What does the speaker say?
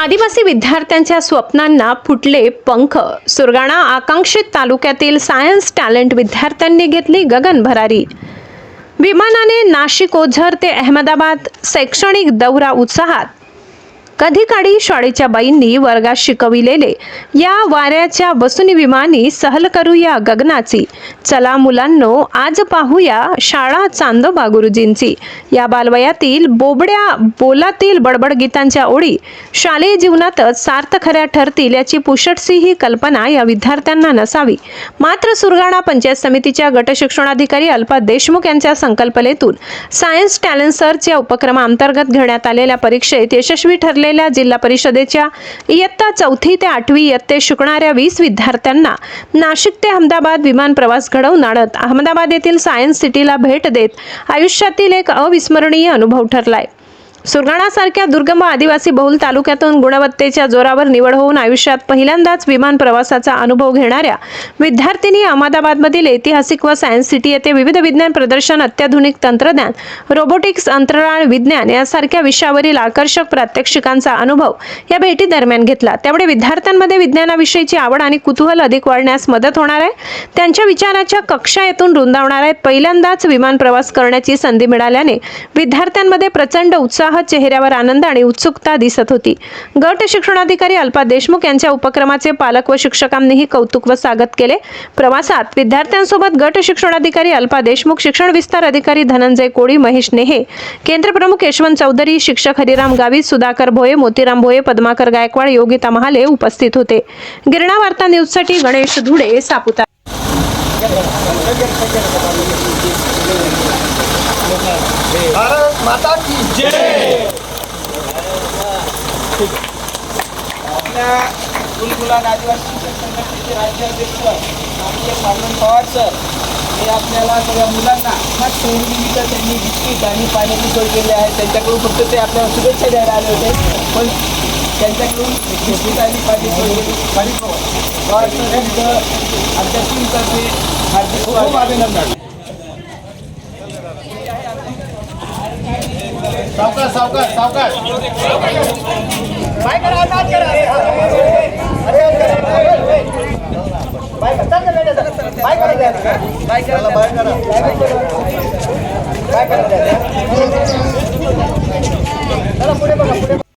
आदिवासी विद्यार्थ्यांच्या स्वप्नांना फुटले पंख। सुरगाणा आकांक्षित तालुक्यातील सायन्स टॅलेंट विद्यार्थ्यांनी घेतली गगन भरारी। विमानाने नाशिक ओझर ते अहमदाबाद शैक्षणिक दौरा उत्साहात। कधी काळी शाळेच्या बाईंनी वर्गात शिकविलेले या वाऱ्याच्या बसून विमानी सहल करूया गगनाची। चला मुलांनो आज पाहूया शाळा चांदोबा गुरुजींची। या बालवयातील बोबड्या बोलातील बडबड गीतांच्या ओळी शालेय जीवनातच सार्थ खऱ्या ठरतील याची पुसटशी ही कल्पना या विद्यार्थ्यांना नसावी। मात्र सुरगाणा पंचायत समितीच्या गट शिक्षणाधिकारी अल्पा देशमुख यांच्या संकल्पनेतून सायन्स टॅलेंट सर्च या उपक्रमांतर्गत घेण्यात आलेल्या परीक्षेत यशस्वी ठरले जिल्हा परिषदेच्या इयत्ता 4थी ते 8वी इयत्तेत शिकणाऱ्या 20 विद्यार्थ्यांना नाशिक ते अहमदाबाद विमान प्रवास घडवून आणत अहमदाबाद येथील सायन्स सिटीला भेट देत आयुष्यातील एक अविस्मरणीय अनुभव ठरलाय। सुरगाणासारख्या दुर्गम आदिवासी बहुल तालुक्यातून गुणवत्तेच्या जोरावर निवड होऊन आयुष्यात पहिल्यांदाच विमान प्रवासाचा अनुभव घेणाऱ्या विद्यार्थिनी अहमदाबादमधील ऐतिहासिक व सायन्स सिटी येथे विविध विज्ञान प्रदर्शन, अत्याधुनिक तंत्रज्ञान, रोबोटिक्स, अंतराळ विज्ञान यासारख्या विषयावरील आकर्षक प्रात्यक्षिकांचा अनुभव या भेटी दरम्यान घेतला। त्यामुळे विद्यार्थ्यांमध्ये विज्ञानाविषयीची आवड आणि कुतूहल अधिक वाढण्यास मदत होणार आहे। त्यांच्या विचाराच्या कक्षा येथून रुंदावणार आहेत। पहिल्यांदाच विमान प्रवास करण्याची संधी मिळाल्याने विद्यार्थ्यांमध्ये प्रचंड उत्साह, चेहऱ्यावर आनंद आणि उत्सुकता दिसत होती। गट शिक्षणाधिकारी अल्पा देशमुख यांच्या उपक्रमाचे पालक व शिक्षकांनीही कौतुक व स्वागत केले। प्रवासात विद्यार्थ्यांसोबत गट शिक्षणाधिकारी अल्पा देशमुख, शिक्षण विस्तार अधिकारी धनंजय कोळी, महेश नेहे, केंद्र प्रमुख यशवंत चौधरी, शिक्षक हरिराम गावित, सुधाकर भोये, मोतीराम भोये, पद्माकर गायकवाड, योगिता महाले उपस्थित होते। गिरणा वार्ता न्यूज साठी गणेश धुडे, सापुतारा। भारत माता की जय। आपल्या गुलगुलान आदिवासी शिक्षक संघटनेचे राज्याध्यक्ष आपले पांडुरंग पवार सर हे आपल्याला सगळ्या मुलांना सोयीनिमित्त त्यांनी बिस्किट आणि पाण्याची सोय केली आहे। त्यांच्याकडून फक्त ते आपल्याला शुभेच्छा द्यायला आले होते, पण त्यांच्याकडून बिस्किट आणि पाणी सोय केली। पवार सर यांचं आमच्या टीमतर्फे हार्दिक खूप अभिनंदन। सावकाश सावकाश सावकाश बाय करा, नाच करा, अरे बाय करा, बाय करा, बाय करा, बाय करा।